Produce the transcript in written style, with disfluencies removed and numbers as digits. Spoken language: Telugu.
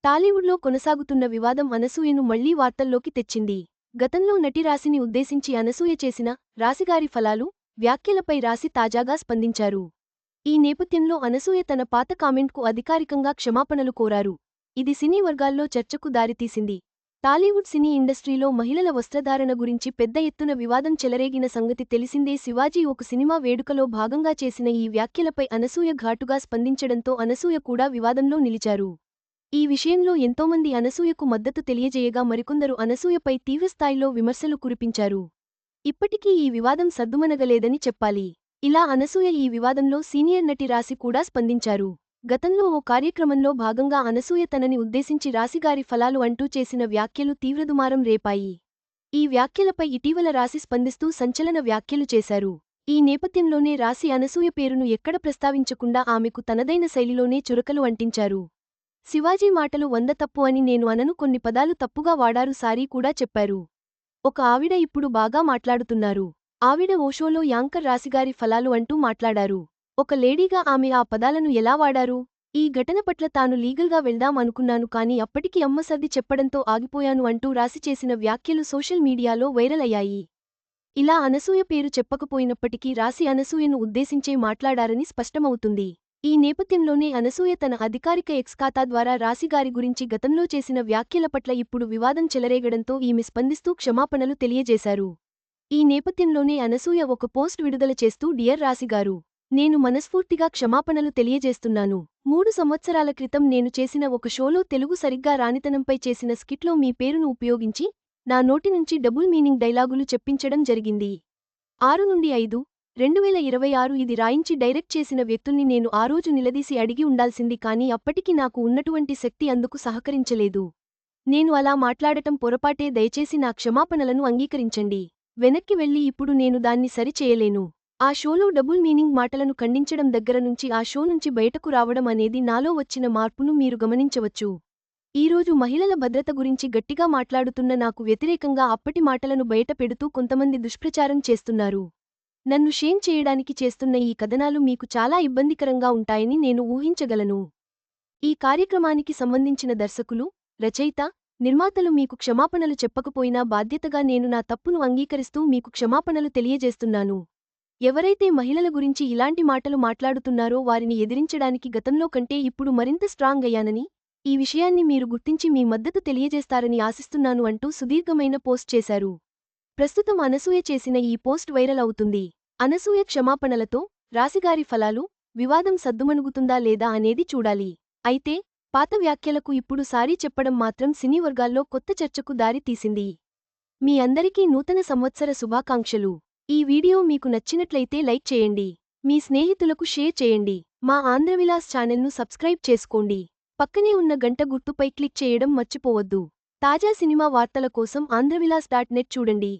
టాలీవుడ్లో కొనసాగుతున్న వివాదం అనసూయను మళ్లీ వార్తల్లోకి తెచ్చింది. గతంలో నటి రాశిని ఉద్దేశించి అనసూయ చేసిన రాశిగారి ఫలాలు వ్యాఖ్యలపై రాశి తాజాగా స్పందించారు. ఈ నేపథ్యంలో అనసూయ తన పాత కామెంట్కు అధికారికంగా క్షమాపణలు కోరారు. ఇది సినీ వర్గాల్లో చర్చకు దారితీసింది. టాలీవుడ్ సినీ ఇండస్ట్రీలో మహిళల వస్త్రధారణ గురించి పెద్ద ఎత్తున వివాదం చెలరేగిన సంగతి తెలిసిందే. శివాజీ ఒక సినిమా వేడుకలో భాగంగా చేసిన ఈ వ్యాఖ్యలపై అనసూయ ఘాటుగా స్పందించడంతో అనసూయ కూడా వివాదంలో నిలిచారు. ఈ విషయంలో ఎంతోమంది అనసూయకు మద్దతు తెలియజేయగా మరికొందరు అనసూయపై తీవ్రస్థాయిలో విమర్శలు కురిపించారు. ఇప్పటికీ ఈ వివాదం సద్దుమణగలేదని చెప్పాలి. ఇలా అనసూయ ఈ వివాదంలో సీనియర్ నటి రాశి కూడా స్పందించారు. గతంలో ఓ కార్యక్రమంలో భాగంగా అనసూయ తనని ఉద్దేశించి రాశిగారి ఫలాలు అంటూ చేసిన వ్యాఖ్యలు తీవ్రదుమారం రేపాయి. ఈ వ్యాఖ్యలపై ఇటీవల రాశి స్పందిస్తూ సంచలన వ్యాఖ్యలు చేశారు. ఈ నేపథ్యంలోనే రాశి అనసూయ పేరును ఎక్కడ ప్రస్తావించకుండా ఆమెకు తనదైన శైలిలోనే చురకలు అంటించారు. శివాజీ మాటలు 100 తప్పు అని నేను అనను, కొన్ని పదాలు తప్పుగా వాడారు, సారీ కూడా చెప్పారు. ఒక ఆవిడ ఇప్పుడు బాగా మాట్లాడుతున్నారు. ఆవిడ ఓ షోలో యాంకర్ రాశిగారి ఫలాలు అంటూ మాట్లాడారు. ఒక లేడీగా ఆమె ఆ పదాలను ఎలా వాడారు? ఈ ఘటన పట్ల తాను లీగల్గా వెళ్దాం అనుకున్నాను, కానీ అప్పటికి అమ్మ సర్ది చెప్పడంతో ఆగిపోయాను అంటూ రాశి చేసిన వ్యాఖ్యలు సోషల్ మీడియాలో వైరల్ అయ్యాయి. ఇలా అనసూయ పేరు చెప్పకపోయినప్పటికీ రాశి అనసూయను ఉద్దేశించే మాట్లాడారని స్పష్టమవుతుంది. ఈ నేపథ్యంలోనే అనసూయ తన అధికారిక ఎక్స్ ఖాతా ద్వారా రాశిగారి గురించి గతంలో చేసిన వ్యాఖ్యల పట్ల ఇప్పుడు వివాదం చెలరేగడంతో ఈమె స్పందిస్తూ క్షమాపణలు తెలియజేశారు. ఈ నేపథ్యంలోనే అనసూయ ఒక పోస్ట్ విడుదల చేస్తూ డియర్ రాశిగారు, నేను మనస్ఫూర్తిగా క్షమాపణలు తెలియజేస్తున్నాను. 3 సంవత్సరాల క్రితం నేను చేసిన ఒక షోలో తెలుగు సరిగ్గా రానితనంపై చేసిన స్కిట్లో మీ పేరును ఉపయోగించి నా నోటి నుంచి డబుల్ మీనింగ్ డైలాగులు చెప్పించడం జరిగింది. 6-5-2026 ఇది రాయించి డైరెక్ట్ చేసిన వ్యక్తుల్ని నేను ఆ రోజు నిలదీసి అడిగి ఉండాల్సింది, కానీ అప్పటికి నాకు ఉన్నటువంటి శక్తి అందుకు సహకరించలేదు. నేను అలా మాట్లాడటం పొరపాటే, దయచేసి నా క్షమాపణలను అంగీకరించండి. వెనక్కి వెళ్లి ఇప్పుడు నేను దాన్ని సరి చేయలేను. ఆ షోలో డబుల్ మీనింగ్ మాటలను ఖండించడం దగ్గర నుంచి ఆ షో నుంచి బయటకు రావడం అనేది నాలో వచ్చిన మార్పును మీరు గమనించవచ్చు. ఈరోజు మహిళల భద్రత గురించి గట్టిగా మాట్లాడుతున్న నాకు వ్యతిరేకంగా అప్పటి మాటలను బయట పెడుతూ కొంతమంది దుష్ప్రచారం చేస్తున్నారు. నన్ను షేమ్ చేయడానికి చేస్తున్న ఈ కథనాలు మీకు చాలా ఇబ్బందికరంగా ఉంటాయని నేను ఊహించగలను. ఈ కార్యక్రమానికి సంబంధించిన దర్శకులు, రచయిత, నిర్మాతలు మీకు క్షమాపణలు చెప్పకపోయినా బాధ్యతగా నేను నా తప్పును అంగీకరిస్తూ మీకు క్షమాపణలు తెలియజేస్తున్నాను. ఎవరైతే మహిళల గురించి ఇలాంటి మాటలు మాట్లాడుతున్నారో వారిని ఎదిరించడానికి గతంలో కంటే ఇప్పుడు మరింత స్ట్రాంగ్ అయ్యానని, ఈ విషయాన్ని మీరు గుర్తించి మీ మద్దతు తెలియజేస్తారని ఆశిస్తున్నాను అంటూ సుదీర్ఘమైన పోస్ట్ చేశారు. ప్రస్తుతం అనసూయ చేసిన ఈ పోస్ట్ వైరల్ అవుతుంది. అనసూయ క్షమాపణలతో రాశిగారి ఫలాలు వివాదం సద్దుమణుగుతుందా లేదా అనేది చూడాలి. అయితే పాత వ్యాఖ్యలకు ఇప్పుడు సారీ చెప్పడం మాత్రం సినీ వర్గాల్లో కొత్త చర్చకు దారి తీసింది. మీ అందరికీ నూతన సంవత్సర శుభాకాంక్షలు. ఈ వీడియో మీకు నచ్చినట్లయితే లైక్ చేయండి. మీ స్నేహితులకు షేర్ చేయండి. మా ఆంధ్రవిలాస్ ఛానల్ను సబ్స్క్రైబ్ చేసుకోండి. పక్కనే ఉన్న గంట గుర్తుపై క్లిక్ చేయడం మర్చిపోవద్దు. తాజా సినిమా వార్తల కోసం ఆంధ్రవిలాస్.net చూడండి.